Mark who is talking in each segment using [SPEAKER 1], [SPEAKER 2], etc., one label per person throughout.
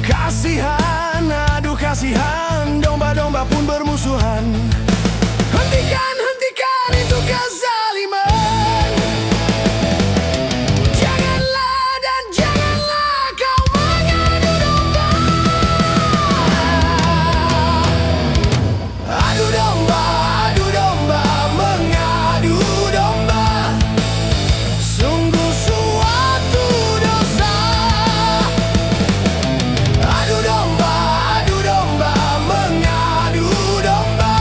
[SPEAKER 1] Kasihan, aduh kasihan, domba-domba pun bermusuhan. Hentikan, hentikan itu kezaliman. Janganlah dan janganlah kau mengadu domba. Adu domba, mengadu domba. Sungguh suatu dosa. Adu domba, mengadu domba.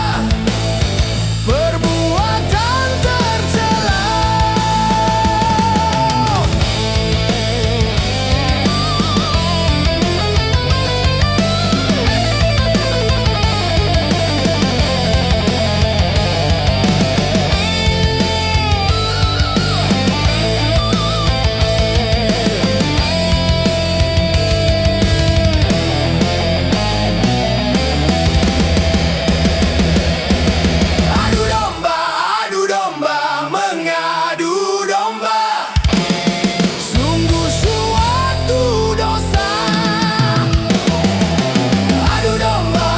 [SPEAKER 1] Perbuatan tercela. Adu domba, mengadu domba. Sungguh suatu dosa. Adu domba,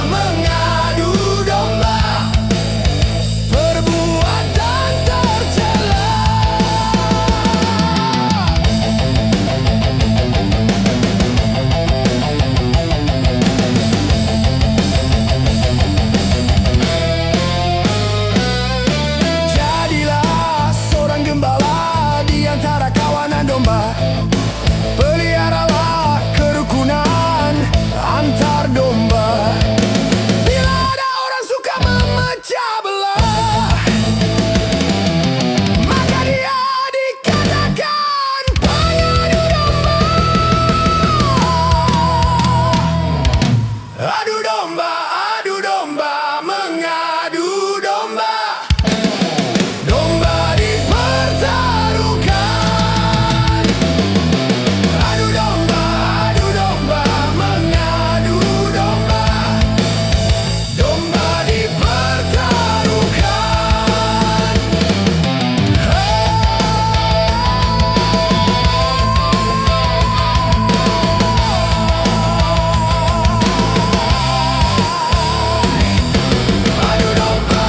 [SPEAKER 1] mengadu domba. Perbuatan tercela. Jadilah seorang gembala di antara kawanan domba. Peliharalah kerukunan antar domba. Bila ada orang suka memecah belah, maka dia dikatakan pengadu domba. Adu domba, mengadu domba. Domba dipertaruhkan. Adu domba, mengadu domba. Domba dipertaruhkan. Adu domba.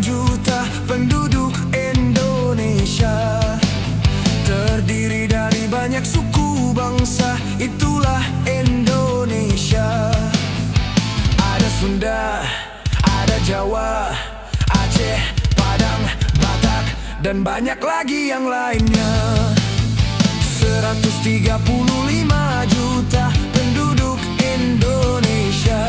[SPEAKER 1] Juta penduduk Indonesia, terdiri dari banyak suku bangsa, itulah Indonesia. Ada Sunda, ada Jawa, Aceh, Padang, Batak, dan banyak lagi yang lainnya. 135 juta penduduk Indonesia,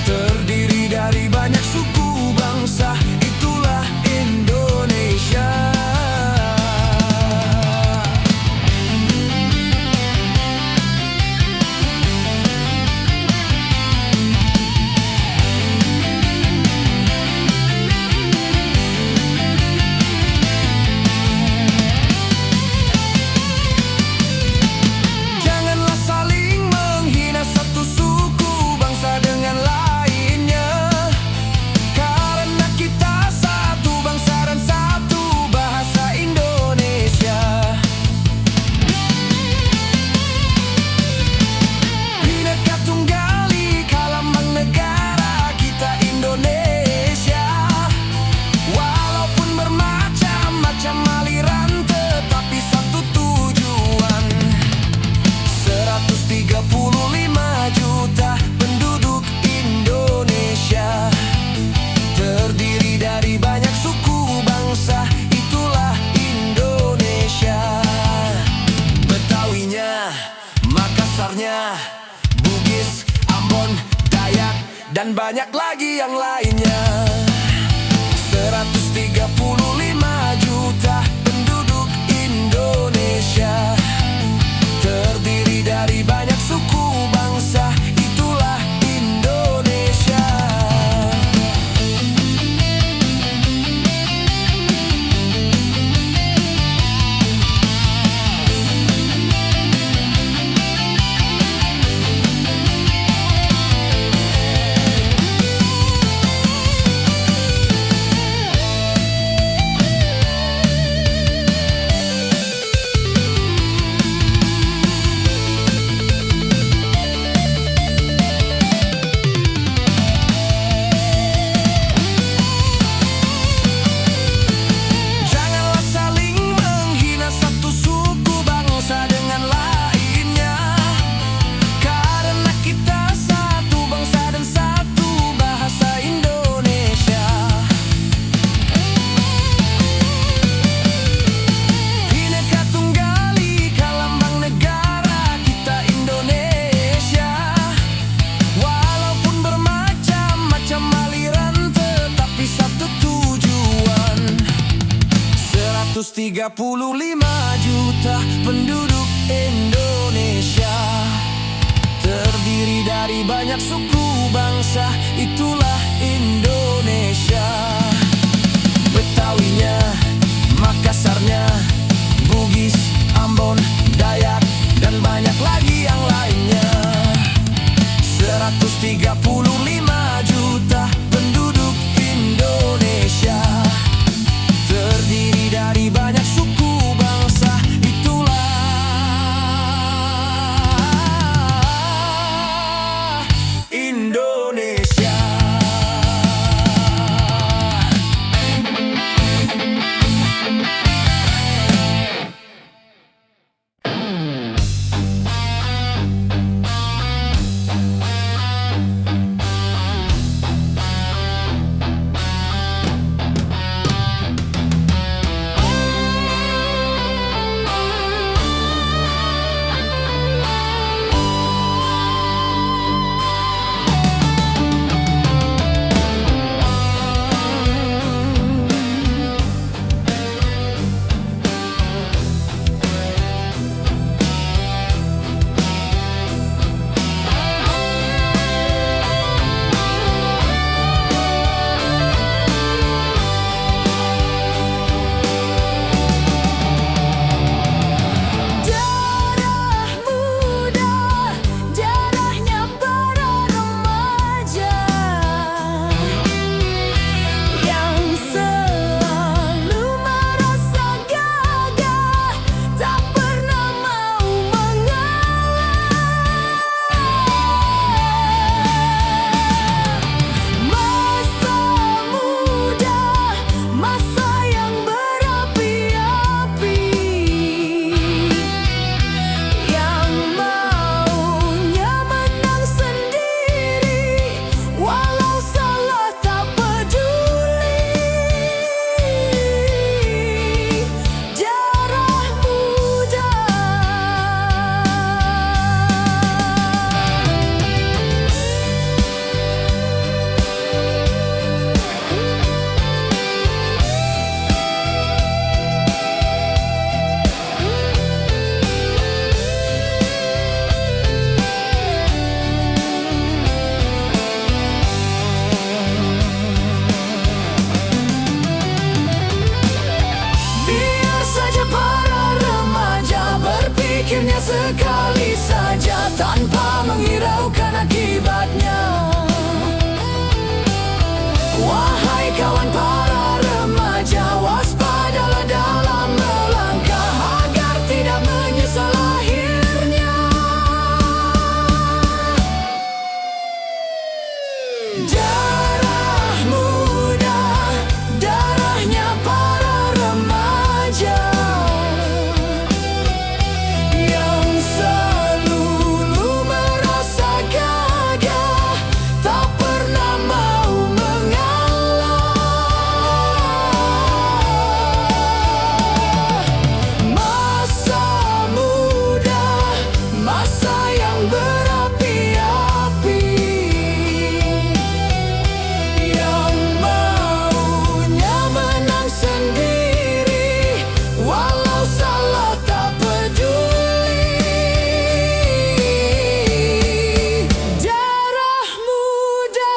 [SPEAKER 1] terdiri dari banyak suku bangsa, itulah Indonesia. Janganlah saling menghina satu suku bangsa dengan lainnya, karena kita satu bangsa dan satu bahasa Indonesia. Bhinneka Tunggal Ika lambang negara kita Indonesia. Walaupun bermacam-macam aliran, tetapi satu tujuan. 135 juta penduduk Indonesia, terdiri dari banyak suku bangsa, itulah Indonesia. Betawinya, Makassarnya, Bugis, Ambon, Dayak, dan banyak lagi yang lainnya. 135 juta penduduk Indonesia, terdiri dari banyak suku bangsa, itulah Indonesia. Janganlah saling menghina satu suku bangsa dengan lainnya, karena kita satu bangsa dan satu bahasa Indonesia. Bhinneka Tunggal Ika lambang negara kita Indonesia. Walaupun bermacam-macam aliran, tetapi satu tujuan. 135 juta penduduk Indonesia, terdiri dari banyak suku bangsa, itulah Indonesia. Betawinya, Makassarnya, Bugis, Ambon, Dayak, dan banyak lagi yang lainnya. 135 juta penduduk Indonesia, terdiri dari banyak suku bangsa, itulah Indonesia. memikirnya sekali saja tanpa menghiraukan akibatnya. Wahai kawan para remaja, waspadalah dalam melangkah agar tidak menyesal akhirnya. Darah muda, darahnya para remaja yang selalu merasa gagah, tak pernah mau mengalah. Masa muda, masa yang berapi-api, yang maunya menang sendiri, walau salah tak peduli. Darah muda.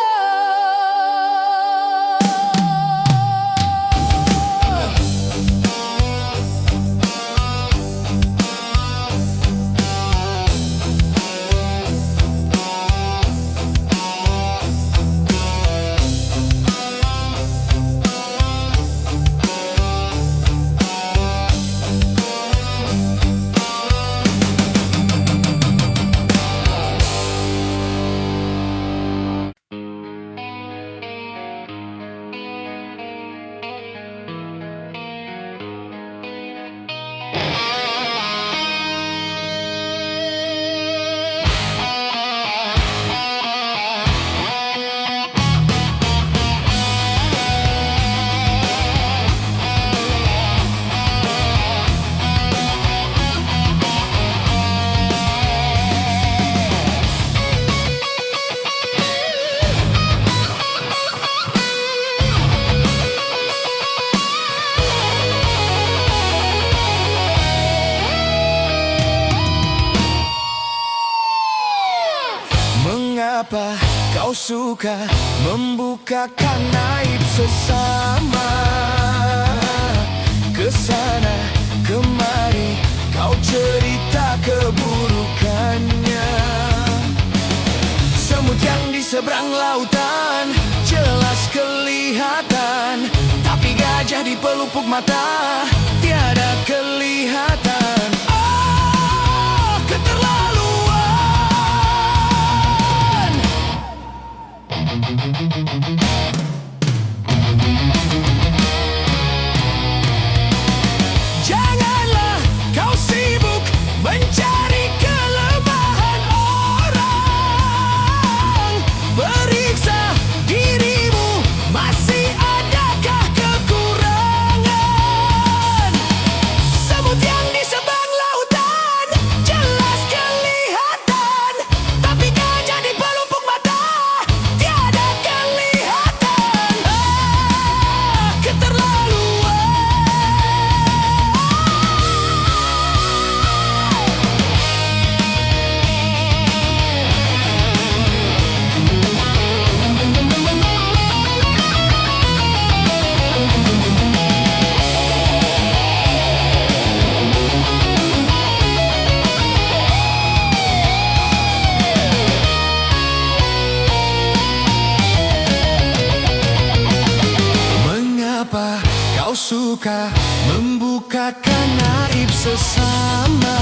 [SPEAKER 1] Mengapa kau suka membukakan aib sesama? Kesana kemari kau cerita keburukannya. Semut yang di seberang lautan jelas kelihatan, tapi gajah di pelupuk mata tiada kelihatan. Oh, keterlaluan. Janganlah kau sibuk mencari kelemahan orang. Periksa dirimu, masih adakah kekurangan? Semut yang di seberang lautan jelas kelihatan, tapi gajah di pelupuk mata tiada kelihatan. Ah, keterlaluan. Mengapa kau suka membukakan aib sesama?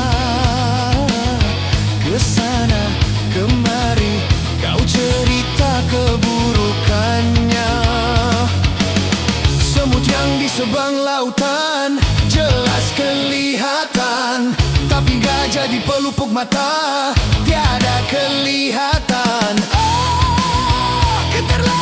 [SPEAKER 1] Kesana kemari kau cerita keburukannya. Semut yang di seberang lautan jelas kelihatan, tapi gajah di pelupuk mata tiada kelihatan. Oh, keterlaluan.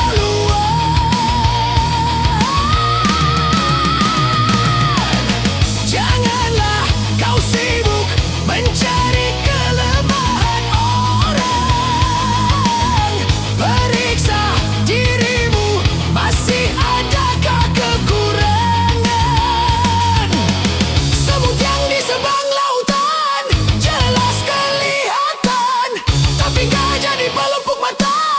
[SPEAKER 1] Janganlah kau sibuk mencari kelemahan orang. Periksa dirimu, masih adakah kekurangan? Semut yang di seberang lautan jelas kelihatan, tapi gajah di pelupuk mata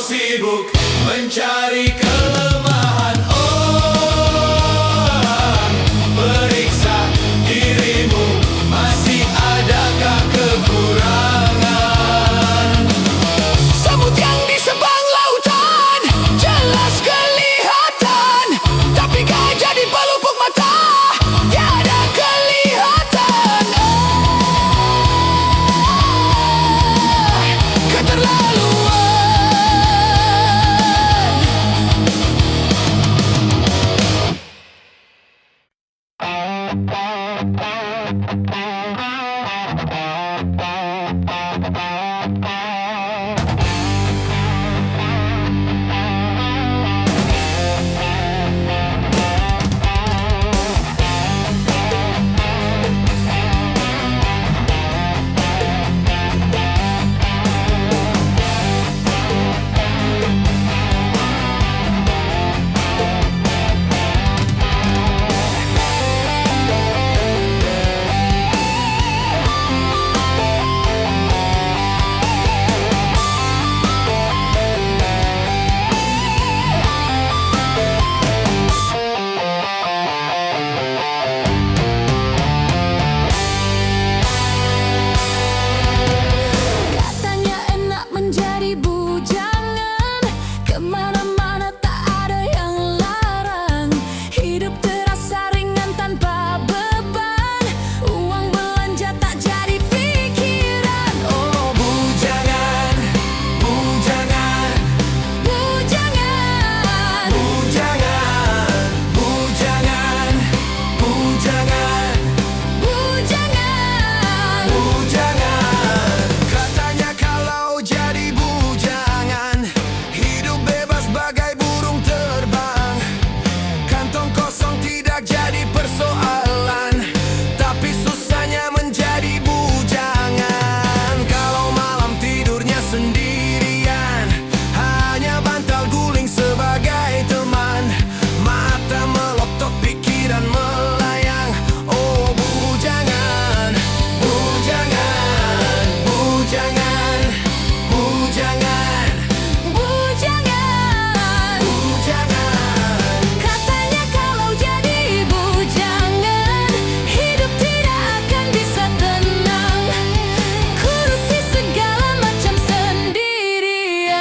[SPEAKER 2] sibuk mencari kelemahan orang. Periksa dirimu, masih adakah kekurangan?
[SPEAKER 1] Semut yang di seberang lautan jelas kelihatan, tapi gajah di pelupuk mata tiada kelihatan. Keterlaluan. Katanya enak menjadi bujangan, kemana-mana tak ada yang larang. Hidup terasa ringan tanpa beban, uang belanja tak jadi pikiran. Oh bujangan, bujangan, bujangan, bujangan, bujangan, bujangan, bujangan, bujangan. Katanya kalau jadi bujangan, hidup bebas bagai burung terbang. Kantong kosong tidak jadi persoalan, tapi susahnya menjadi bujangan. Kalau malam tidurnya sendirian, hanya bantal guling sebagai teman. Mata melotot, pikiran melayang. Oh bujangan, bujangan, bujangan, bujangan, bujangan, bujangan. Katanya kalau jadi bujangan, hidup tidak akan bisa tenang. Kurusi segala macam sendirian.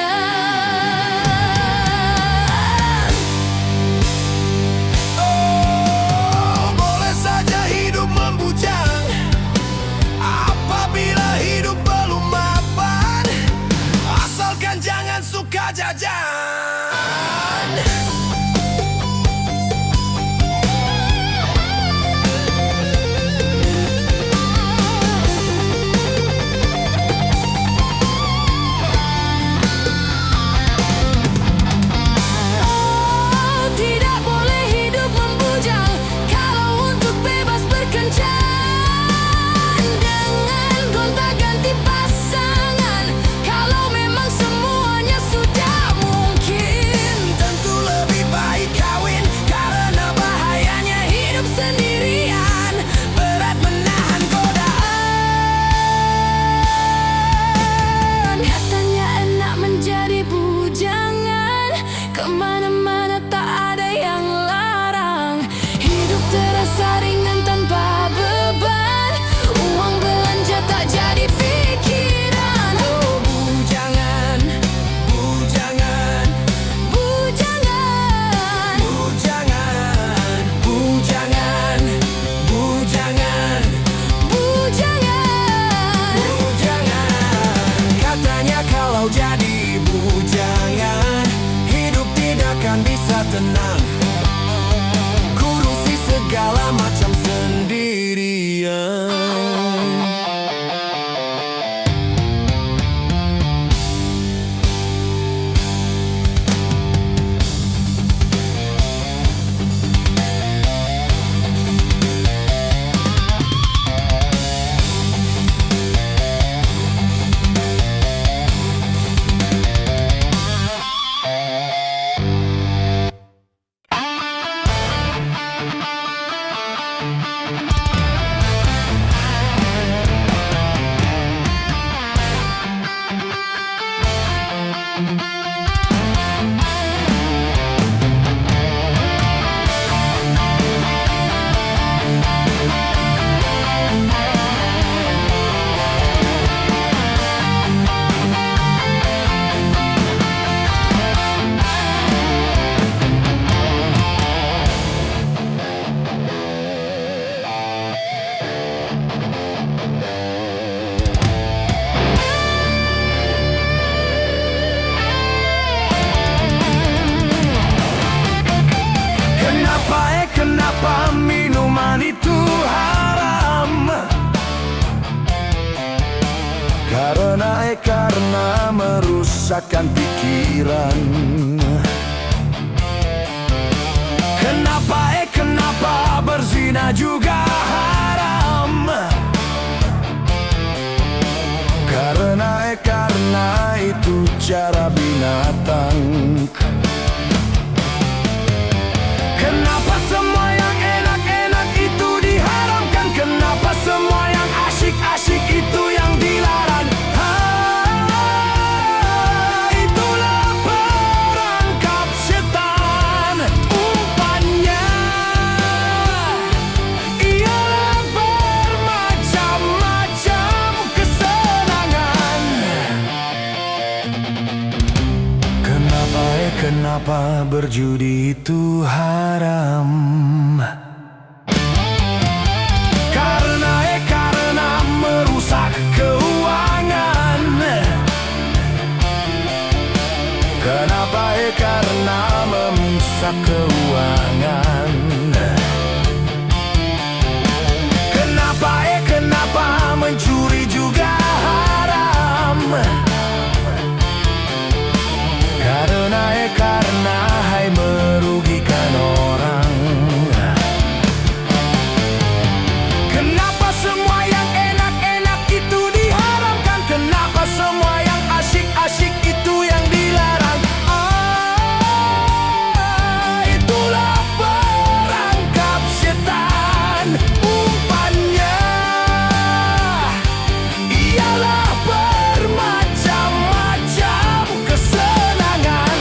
[SPEAKER 1] Oh, boleh saja hidup membujang apabila hidup belum mapan, asalkan jangan suka jajan. Oh, tidak boleh hidup membujang kalau untuk bebas berkencan dengan gonta-ganti pasangan. Kalau memang semuanya sudah mungkin, memusatkan pikiran. Kenapa berzina juga haram? Karena itu cara binatang. Kenapa semua yang enak-enak itu diharamkan? Kenapa semua yang asyik-asyik itu yang dilarang? Itulah perangkap setan. Umpannya ialah bermacam-macam kesenangan. Kenapa berjudi itu haram? Karena merusak keuangan. Karena merusak keuangan. Kenapa mencuri juga haram? Karena hai merugikan orang. Kenapa semua yang enak-enak itu diharamkan? Kenapa semua yang asyik-asyik itu yang dilarang? Itulah perangkap setan. Umpannya ialah bermacam-macam kesenangan.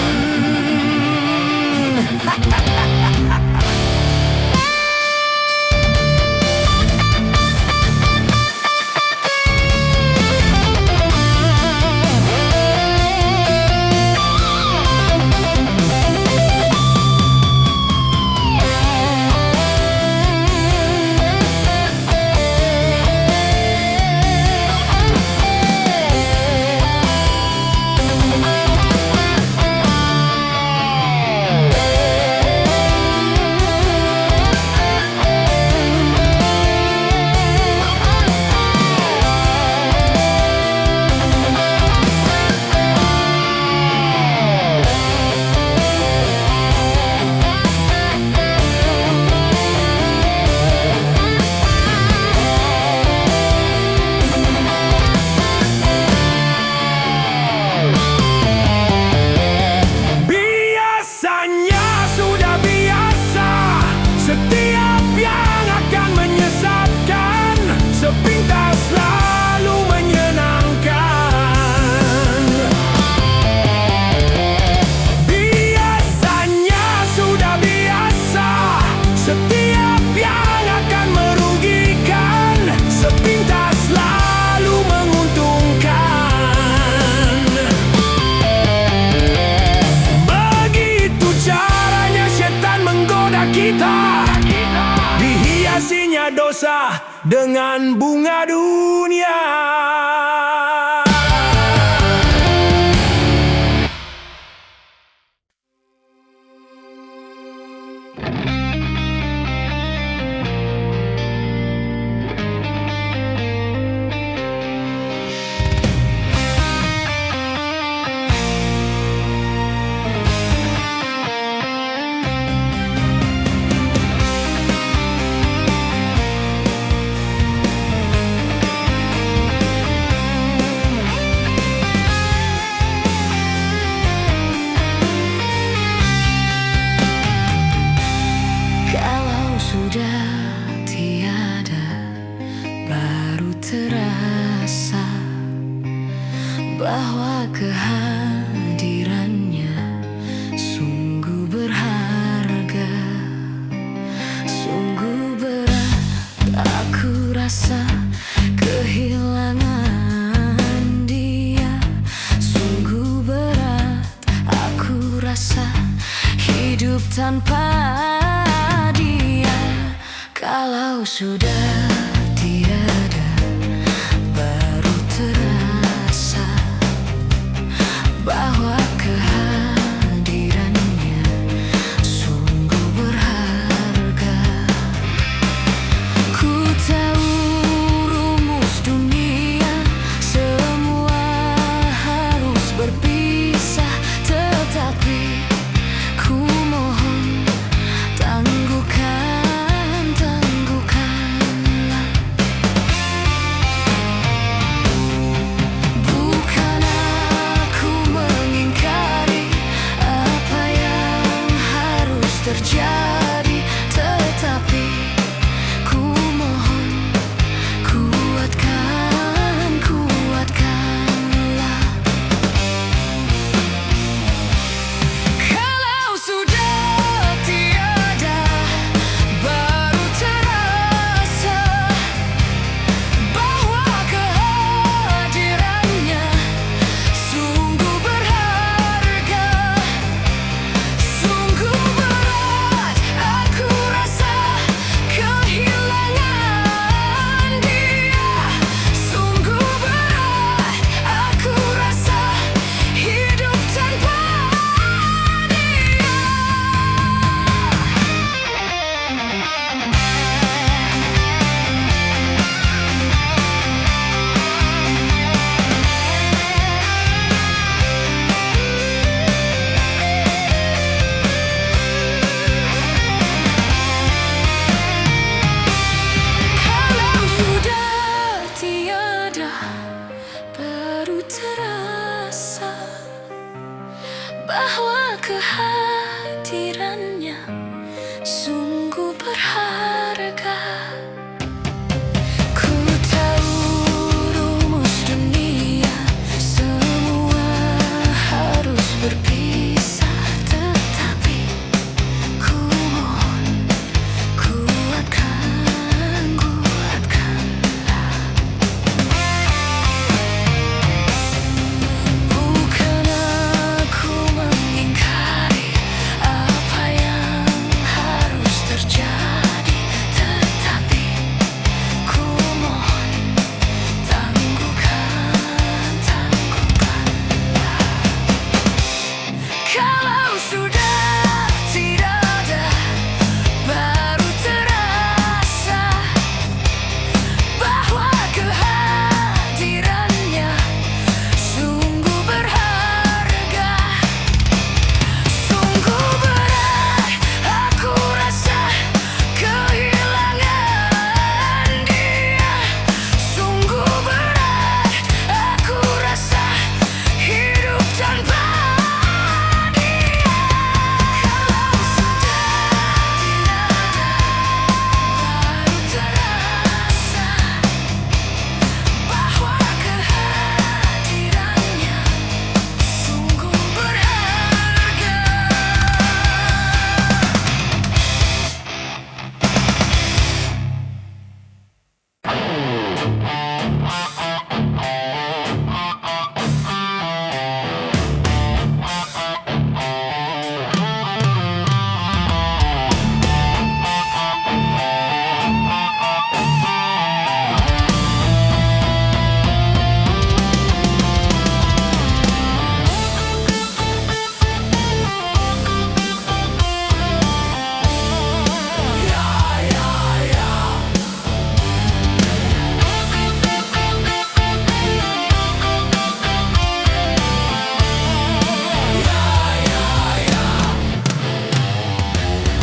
[SPEAKER 1] Setiap yang akan menyesatkan, sepintas lalu menyenangkan. Biasanya sudah biasa, setiap yang akan merugikan, sepintas lalu menguntungkan. Begitu caranya setan menggoda kita, dihiasinya dosa dengan bunga dunia.
[SPEAKER 3] Terasa bahwa kehadirannya sungguh berharga, sungguh berat aku rasa kehilangan dia, sungguh berat aku rasa hidup tanpa dia. Kalau sudah tiada, baru terasa bahwa kehadirannya sungguh berharga. Ku tahu rumus dunia, semua harus berpihak. terjadi, tetapi ku mohon kuatkanlah. Kalau sudah tiada, baru terasa bahwa kehadirannya sungguh berharga. Sungguh berat aku rasa kehilangan dia. Sungguh berat aku rasa hidup tanpa dia. Kalau sudah tiada, baru terasa bahwa kehadirannya sungguh berharga. Ku tahu rumus dunia, semua harus berpisah, tetapi ku mohon kuatkanlah. Bukan aku mengingkari apa yang harus terjadi, tetapi ku mohon tangguhkanlah. Kalau sudah tidak ada, baru terasa bahwa kehadirannya sungguh berharga. Sungguh berat aku rasa kehilangan dia. Sungguh berat aku rasa hidup tanpa dia. Kalau sudah tidak ada, baru terasa bahwa kehadirannya sungguh berharga.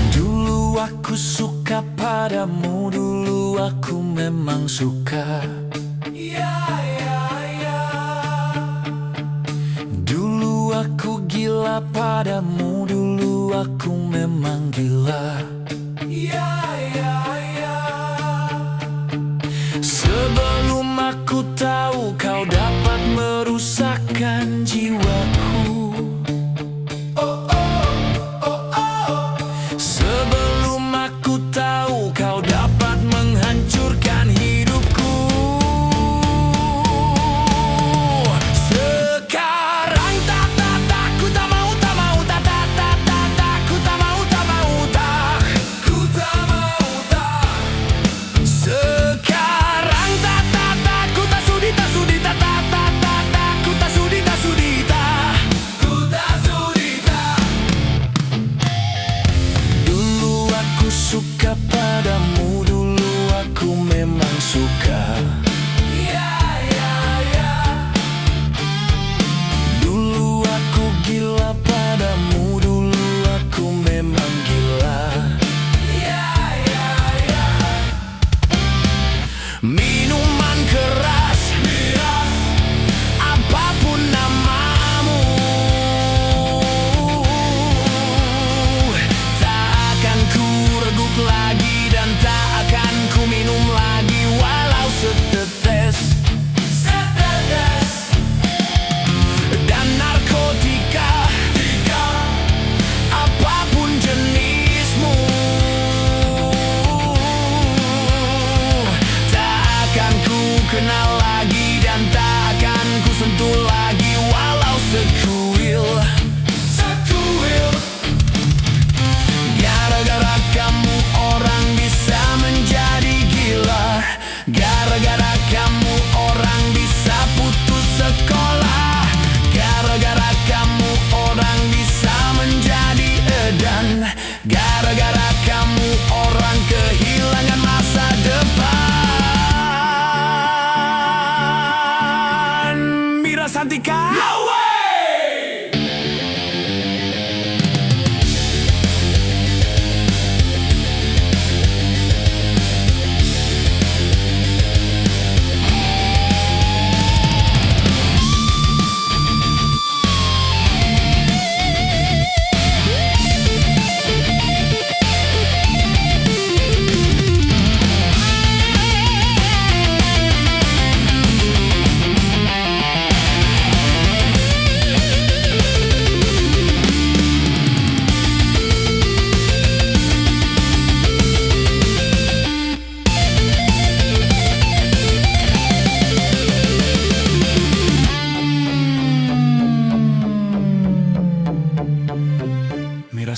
[SPEAKER 1] Dulu aku suka padamu, dulu aku memang suka. Dulu aku gila padamu, dulu aku memang gila. Sebelum aku tahu kau dapat merusakkan jiwaku. Sebelum aku tahu kau dapat menghancurkan hidupku. Sekarang tak ku tak mau, tak mau, tak ku tak mau, tak mau, tak ku tak mau.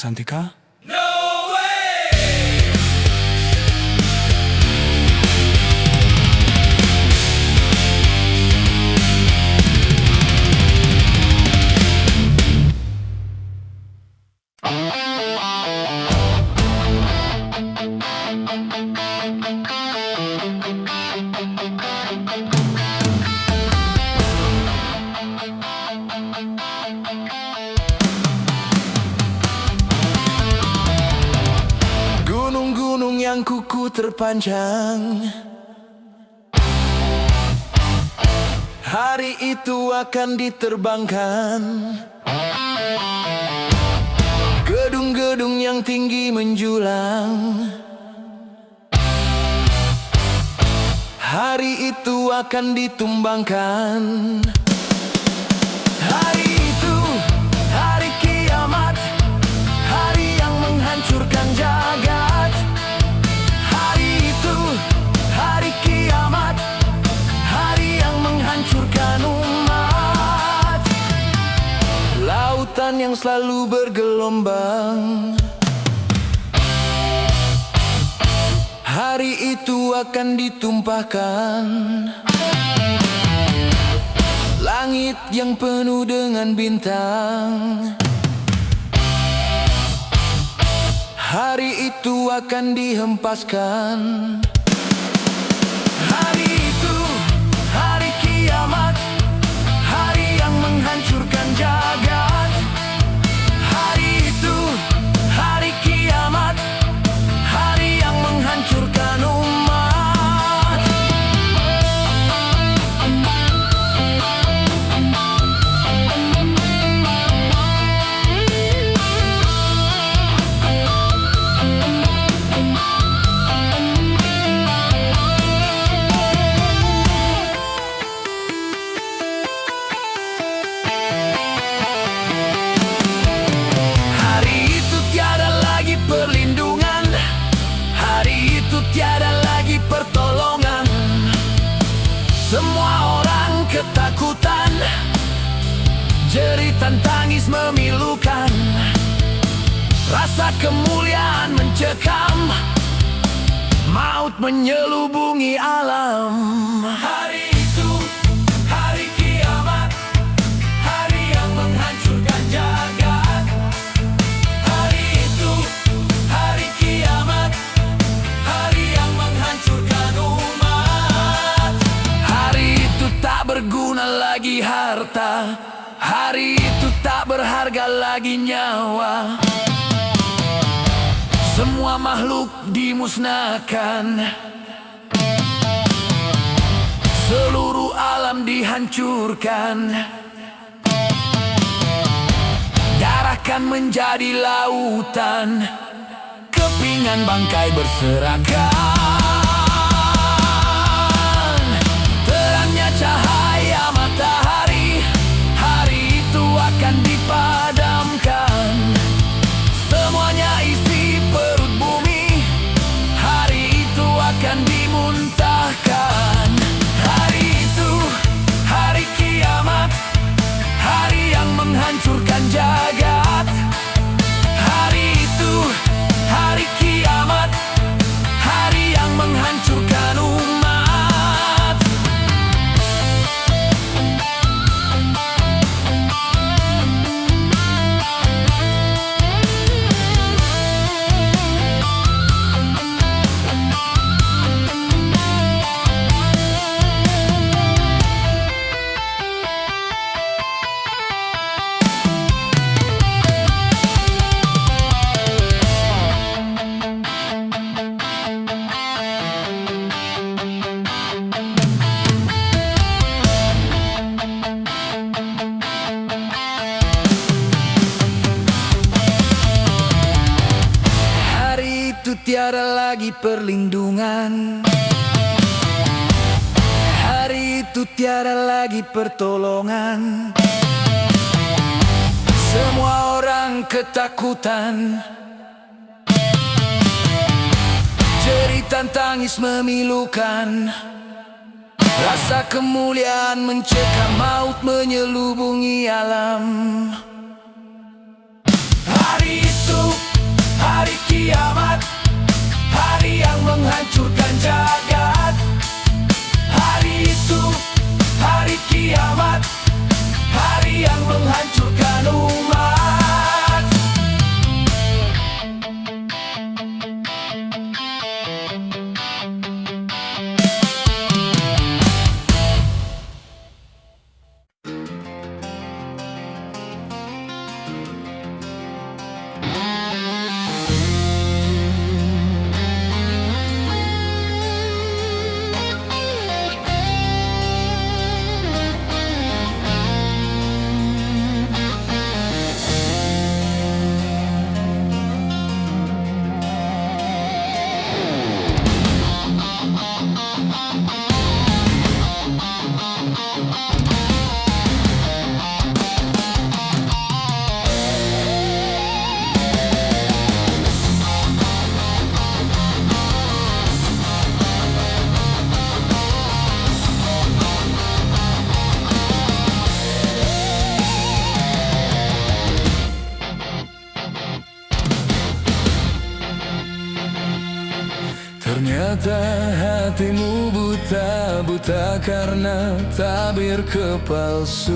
[SPEAKER 1] Santika?
[SPEAKER 2] No way!
[SPEAKER 1] Gunung-gunung yang kuku terpanjang, hari itu akan diterbangkan. Gedung-gedung yang tinggi menjulang, hari itu akan ditumbangkan. Hari itu, hari kiamat, hari yang menghancurkan jagat. Hari itu, hari kiamat, hari yang menghancurkan umat. Lautan yang selalu bergelombang, hari itu akan ditumpahkan. Langit yang penuh dengan bintang, hari itu akan dihempaskan. Hari itu, hari kiamat, hari yang menghancurkan jagat. Hari itu, hari kiamat, hari yang menghancurkan umat. Hari itu tiada lagi perlindungan, hari itu tiada lagi pertolongan. Semua orang ketakutan, jeritan tangis memilukan. Rasa kemuliaan mencekam, maut menyelubungi alam. Hari itu, hari kiamat, hari yang menghancurkan jagat. Hari itu, hari kiamat, hari yang menghancurkan umat. Hari itu tak berguna lagi harta, hari itu tak berharga lagi nyawa. Semua makhluk dimusnahkan, seluruh alam dihancurkan. Darah kan menjadi lautan, kepingan bangkai berserakan. Terangnya cahaya matahari, hari itu akan dipadamkan. Semuanya isi perut bumi, hari itu akan dimuntahkan. Hari itu, hari kiamat, hari yang menghancurkan jagat. Hari itu, hari kiamat, hari yang menghancurkan umat. Hari itu tiada lagi perlindungan, hari itu tiada lagi pertolongan. Semua orang ketakutan, jeritan tangis memilukan. Rasa kemuliaan mencekam, maut menyelubungi alam. Hari itu, Ternyata hatimu buta karena tabir kepalsuan.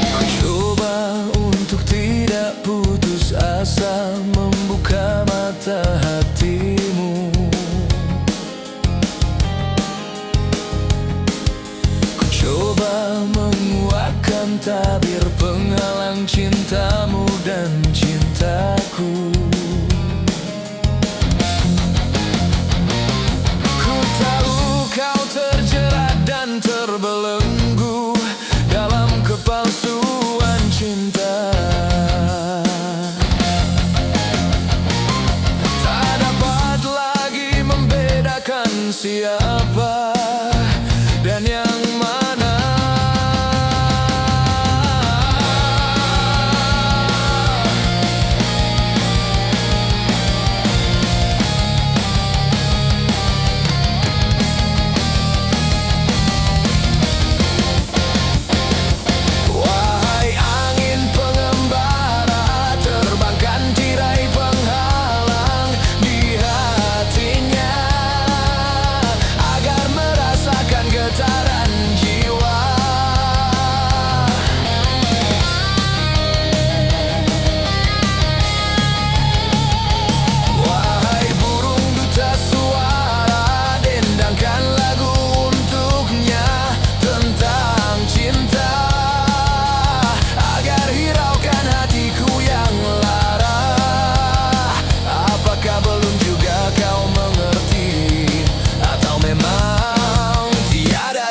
[SPEAKER 1] Ku coba untuk tidak putus asa, membuka mata hatimu. Ku coba menguatkan tabir penghalang cintamu dan cintaku. Ku tahu kau terjerat dan terbelenggu dalam kepalsuan cinta. Tak dapat lagi membedakan siapa dan yang mana.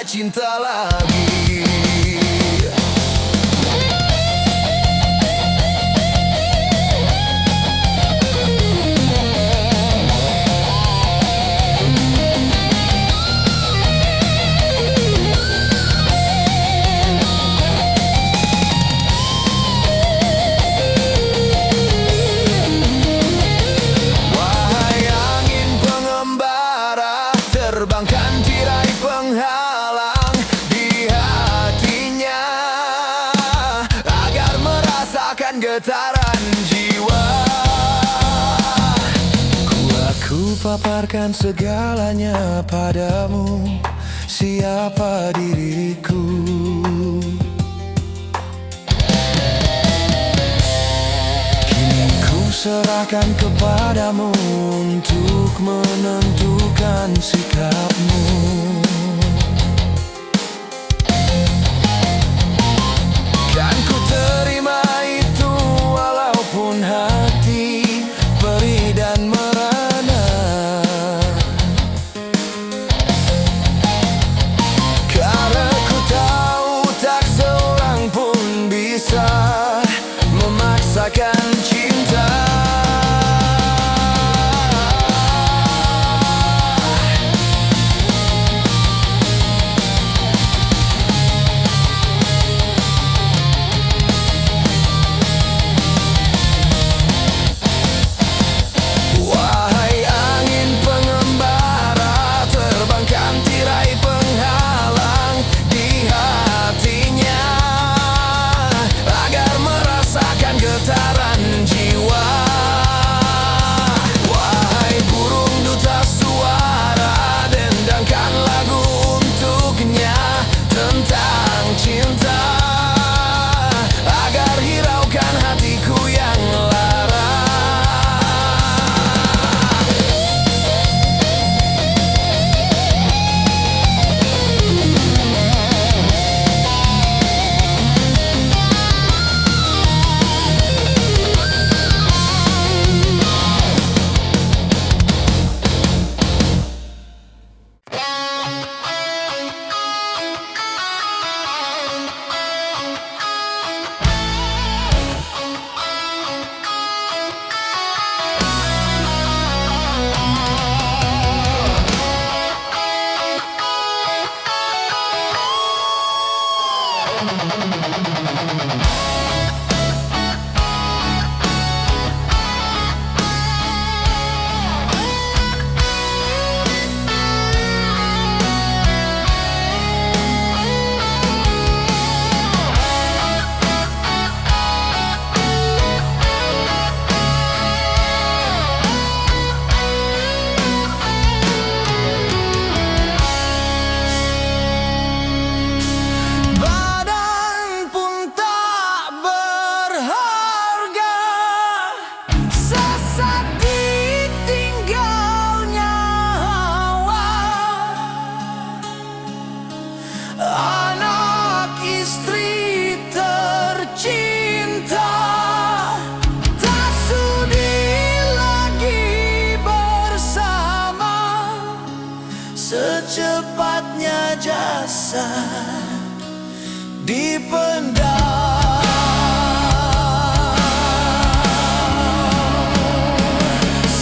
[SPEAKER 1] Cinta lagi. Wahai angin pengembara, terbangkan tirai penghalang di hatinya agar merasakan getaran jiwa. Aku paparkan segalanya padamu, siapa diriku. Kini ku serahkan kepadamu untuk menentukan sikapmu. Kan ku terima itu walaupun hati perih dan merana, karena ku tahu tak seorang pun bisa memaksakan cinta.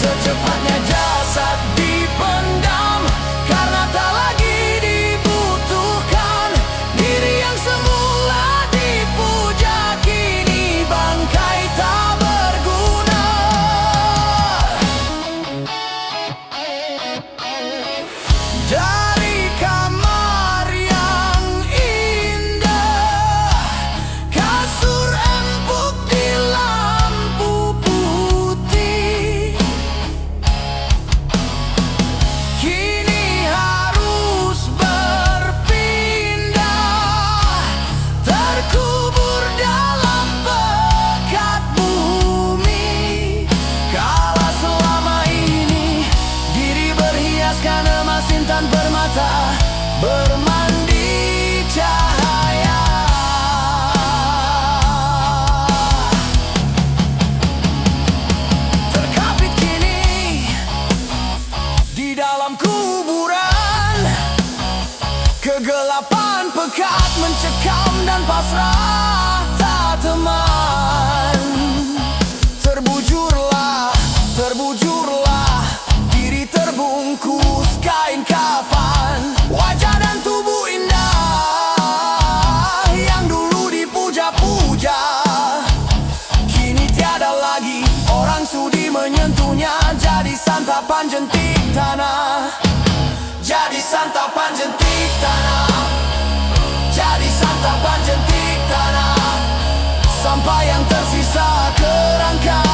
[SPEAKER 1] Secepatnya jasad dipendam karena tak lagi dibutuhkan. Diri yang semula dipuja kini bangkai tak berguna. Dari kamar yang indah, kasur empuk di lampu putih, kini harus berpindah, terkubur dalam pekat bumi. Kala selama ini diri berhiaskan emas intan permata, bermandi cahaya. Terkapit kini di dalam kuburan, kegelapan pekat mencekam dan pasrah tak teman. Terbujurlah, terbujurlah, diri terbungkus kain kafan. Wajah dan tubuh indah yang dulu dipuja-puja, kini tiada lagi orang sudi menyentuhnya. Jadi santapan jentik tanah, jadi santapan jentik tanah, jadi santapan jentik tanah, sampai yang tersisa kerangka.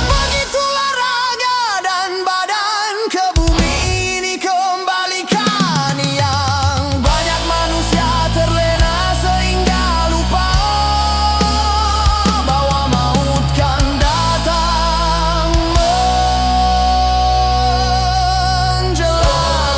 [SPEAKER 1] Begitulah raga dan badan ke bumi ini kembalikan. Yang banyak manusia terlena sehingga lupa bahwa maut kan datang menjelang.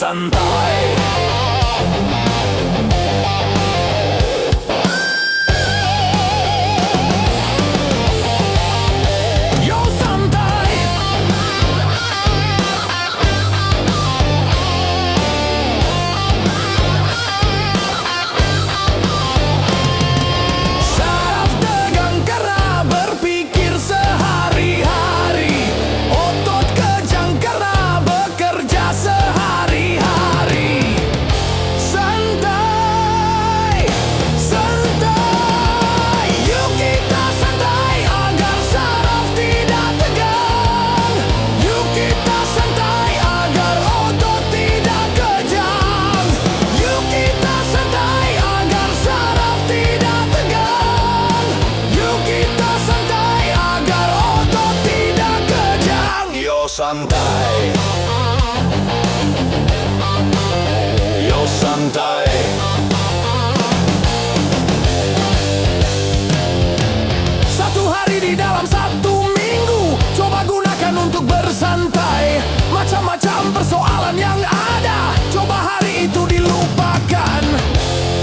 [SPEAKER 1] santai. Yo santai. Saraf tegang karena berpikir sehari-hari. Otot kejang karena bekerja sehari-hari. Santai, santai. Yuk kita santai agar saraf tidak tegang. Yuk kita santai agar otot tidak kejang. Yuk kita santai agar saraf tidak tegang. Yuk kita santai agar otot tidak kejang. Yo santai. Yo santai. Satu hari di dalam satu minggu, coba gunakan untuk bersantai. Macam-macam persoalan yang ada, coba hari itu dilupakan.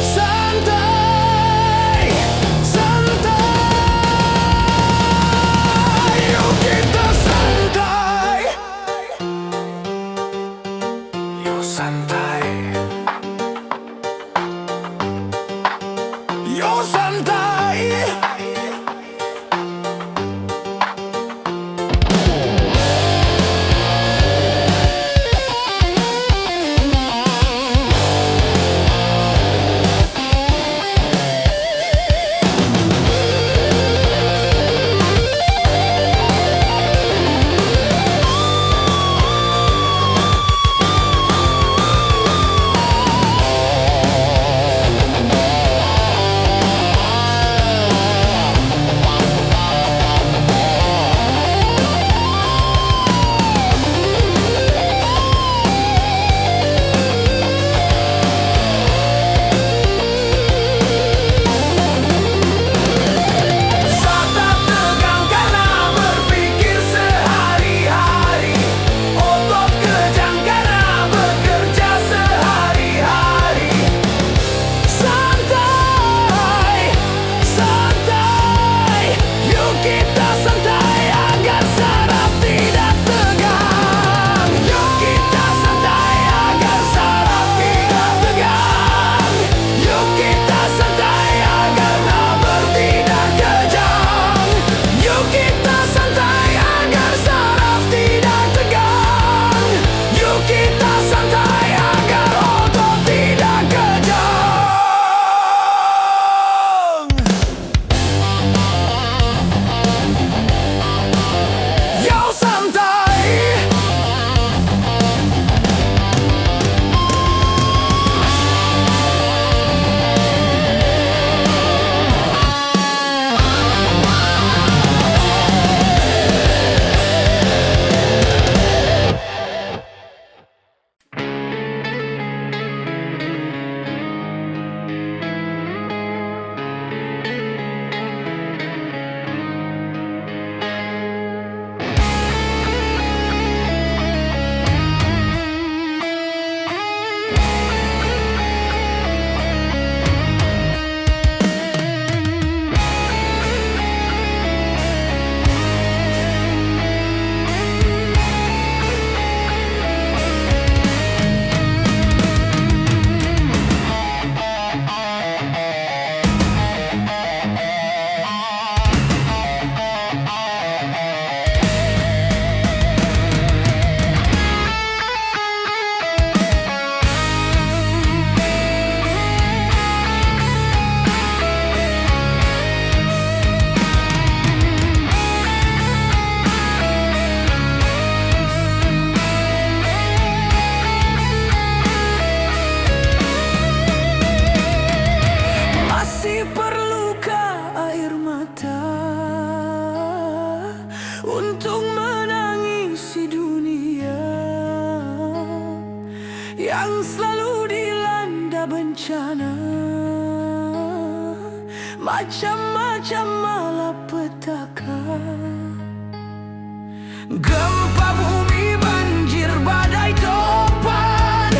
[SPEAKER 1] Santai, santai. Yuk kita santai. Yo santai. Yo santai. Saraf tegang karena berpikir sehari-hari. Otot kejang karena bekerja sehari-hari. Santai, santai. Yuk kita santai agar saraf tidak tegang. Yuk kita santai agar saraf tidak tegang. Yuk kita santai agar nafas tidak kejang. Yuk kita santai agar saraf tidak tegang. Yuk kita santai agar otot tidak kejang. Yo santai. Masih perlukah air mata untuk menangisi dunia yang selalu dilanda bencana? Macam-macam malapetaka. Gempa bumi, banjir, badai, topan.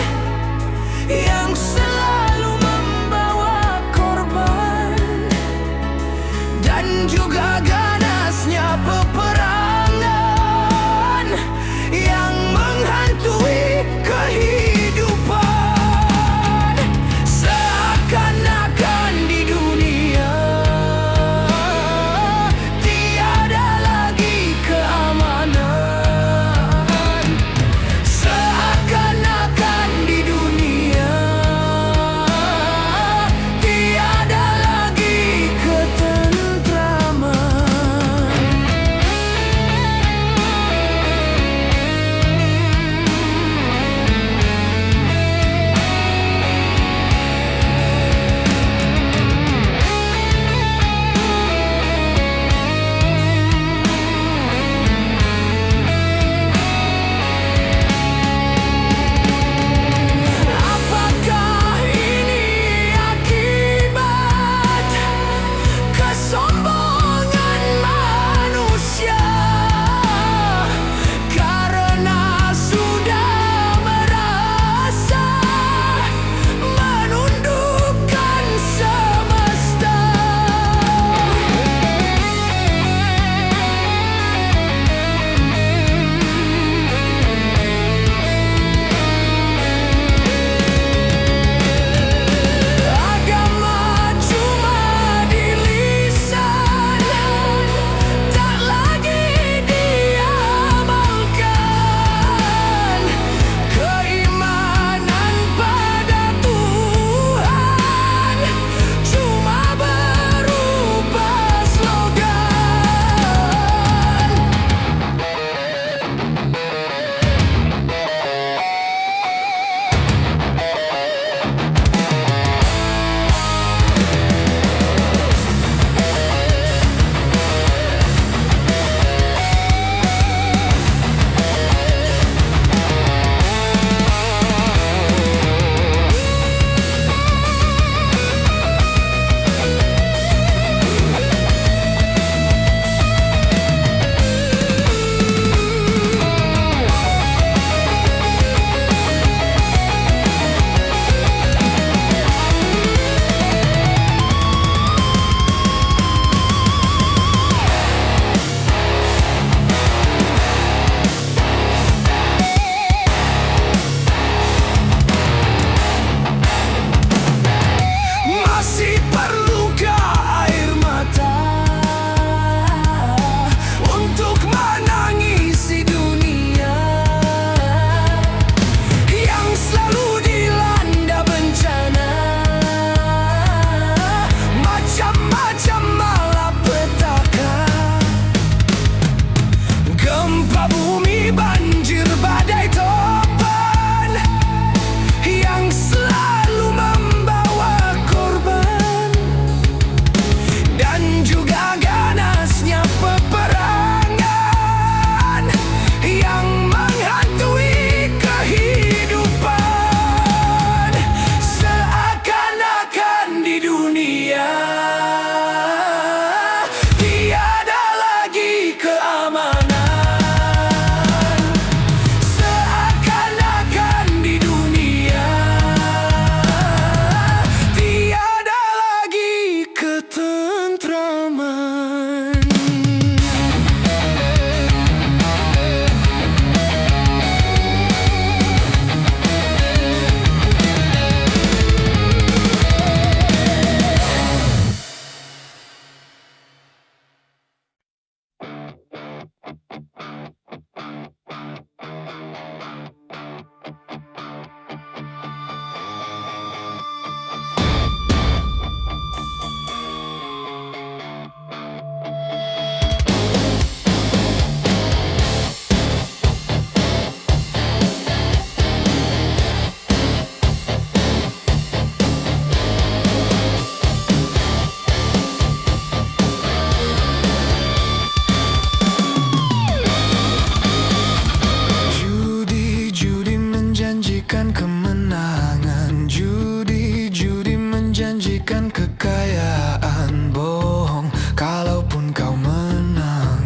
[SPEAKER 1] menjanjikan kemenangan. Judi menjanjikan kekayaan. Bohong, kalaupun kau menang,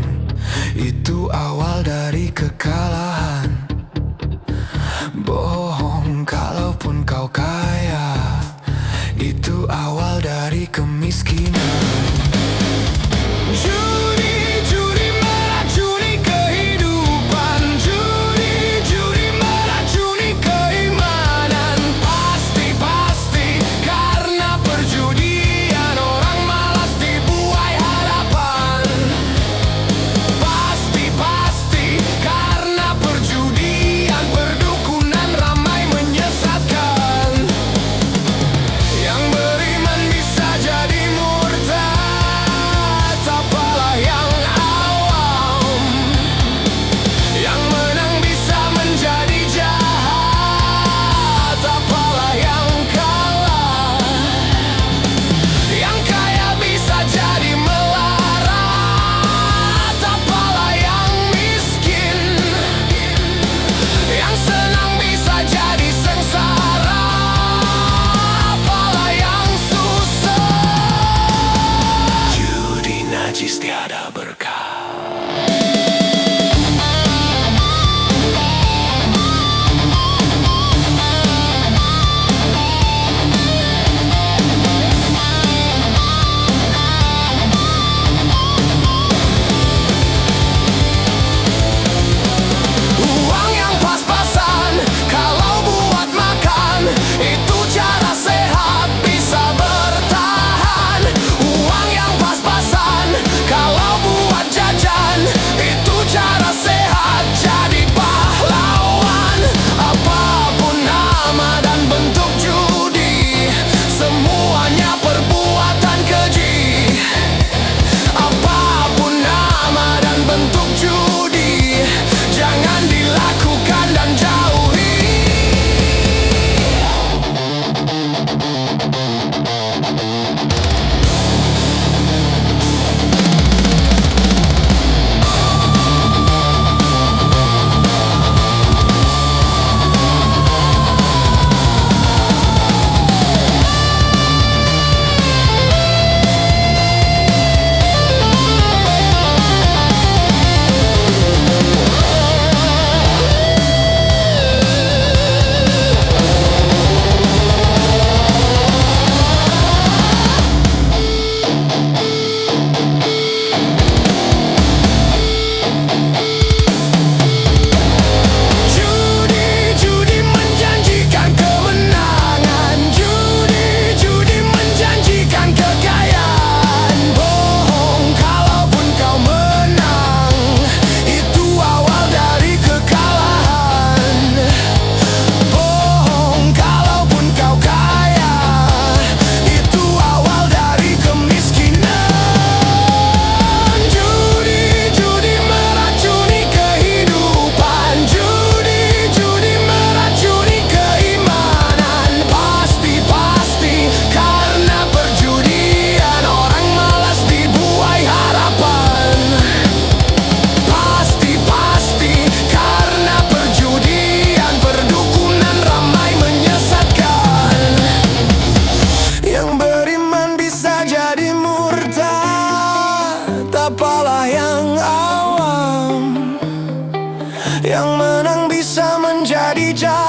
[SPEAKER 1] itu awal dari kekalahan. Bohong, kalaupun kau kaya, itu awal dari kemiskinan. Judi meracuni kehidupan. Judi meracuni keimanan. Pasti karena perjudian orang malas dibuai harapan. Pasti karena perjudian perdukunan ramai menyesatkan. Yang beriman bisa jadi murtad, apalah yang awam. Yang menang bisa menjadi jahat, apalah yang kalah. Yang kaya bisa jadi melarat, apalah yang miskin. Yang senang bisa jadi sengsara, apalah yang susah. Judi najis tiada berkah. Uang yang pas-pasan, kalau buat makan, itu cara sehat bisa bertahan. Uang yang pas-pasan, kalau buat jajan, itu cara sehat jadi pahlawan. Apapun nama dan bentuk judi, semuanya perbuatan keji. Apapun nama dan bentuk judi, jangan dilakukan dan jauhi. Judi menjanjikan kemenangan. Judi menjanjikan kekayaan. Bohong, kalaupun kau menang, itu awal dari kekalahan. Bohong, kalaupun kau kaya, itu awal dari kemiskinan. Judi meracuni kehidupan. Judi meracuni keimanan. Pasti karena perjudian orang malas dibuai harapan. Pasti karena perjudian perdukunan ramai menyesatkan. Yang beriman bisa jadi murtad, apalah yang awam. Yang menang bisa menjadi jahat,